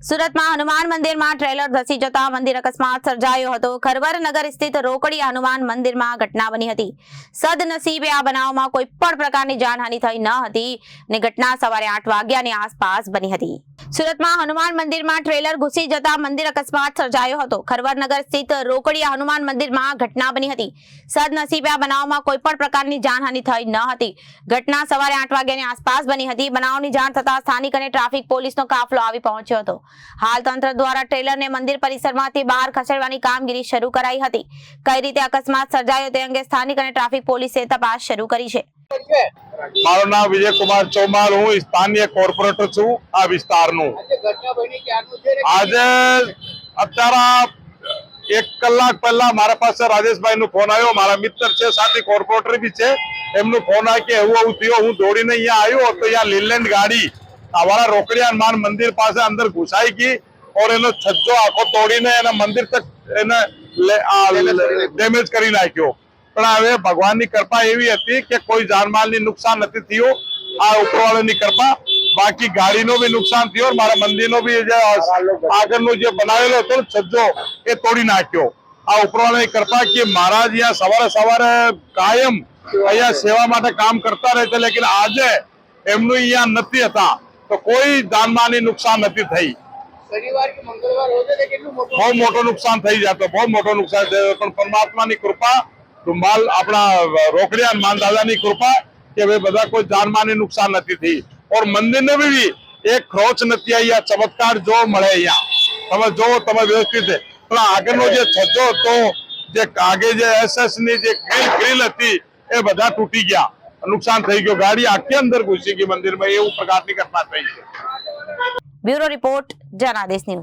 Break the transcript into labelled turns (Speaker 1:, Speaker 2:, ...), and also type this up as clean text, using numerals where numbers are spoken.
Speaker 1: સુરતમાં હનુમાન મંદિરમાં ટ્રેલર ધસી જતા મંદિર અકસ્માત સર્જાયો હતો। ખરવર નગર સ્થિત રોકડિયા હનુમાન મંદિરમાં ઘટના બની હતી। સદનસીબે આ બનાવમાં કોઈ પણ પ્રકારની જાનહાનિ થઈ ન હતી અને ઘટના સવારે 8 વાગ્યાની આસપાસ બની હતી। સુરતમાં હનુમાન મંદિરમાં ટ્રેલર ઘૂસી જતા મંદિર અકસ્માત સર્જાયો હતો। ખરવર નગર સ્થિત રોકડિયા હનુમાન મંદિરમાં ઘટના બની હતી। સદનસીબે આ બનાવમાં કોઈ પણ પ્રકારની જાનહાનિ થઈ ન હતી। ઘટના સવારે 8 વાગ્યાની આસપાસ બની હતી। બનાવની જાણ થતા સ્થાનિક અને ટ્રાફિક પોલીસનો કાફલો આવી પહોંચ્યો હતો। हाल तंत्र द्वारा ट्रेलर ने मंदिर परिसर में बहार खसेड़वानी कामगीरी शुरू कराई हती। कई रीते अकस्मात सर्जायो ते अंगे स्थानिक अने ट्राफिक पोलीसे तपास शुरू करी छे।
Speaker 2: मारू नाम विजय कुमार चौमाल हूँ, स्थानीय कॉर्पोरेटर छू आ विस्तारनु। आज अत्यारा 1 कलाक पहला मारा पास राजेश भाई नो फोन आयो। मारा मित्र छे, साथी कॉर्पोरेटर भी छे। एमनो फोन आ के एवुं थयो, हूँ दौड़ीने अहींया आव्यो तो अहींया लीलैंड गाड़ी हमारा रोकड़िया हनुमान मंदिर पास अंदर घुसाई गई और एनो छज्जो आखो तोड़ीने एना मंदिर तक एने डेमेज करी नाख्यो। पण हवे भगवाननी कृपा एवी हती के कोई जानमालनी नुकसान नथी थयुं। आ उपरवाळानी कृपा, बाकी गाड़ीनो भी नुकसान थयो और मारा मंदिरनो भी जे आगळनो जे बनावेलो हतो छज्जो ए तोड़ी नाख्यो। आ उपरवाळानी कृपा के महाराज यहाँ सवारे सवारे कायम अहींया सेवा माटे काम करता रहे छे, लेकिन आजे एमनु अहींया नथी हता तो कोई जानमानी नुकसान नहीं थई।
Speaker 3: शनिवार के मंगलवार होते थे કેટલું
Speaker 2: बहुत मोटो नुकसान थई जातो, बहुत मोटो नुकसान थयो। पण परमात्मानी कृपा, धुमाल अपना रोकड़िया हनुमान दादानी कृपा के भाई बधा कोई जानमानी नुकसान नहीं थी। और मंदिर ने भी एक खरोच नहीं आई। चमत्कार जो मळे अहींया तमे जो तमे व्यवस्थित है। पण આગળનો જે છज्જો હતો, જે આગે જે એસએસ ની જે ગ્રીલ હતી એ બધા તૂટી ગયા, नुकसान થઈ ગયો। ગાડી આખી અંદર ઘૂસી ગઈ મંદિરમાં, એવું પ્રકારની ઘટના થઈ છે।
Speaker 1: ब्यूरो रिपोर्ट जनादेश न्यूज।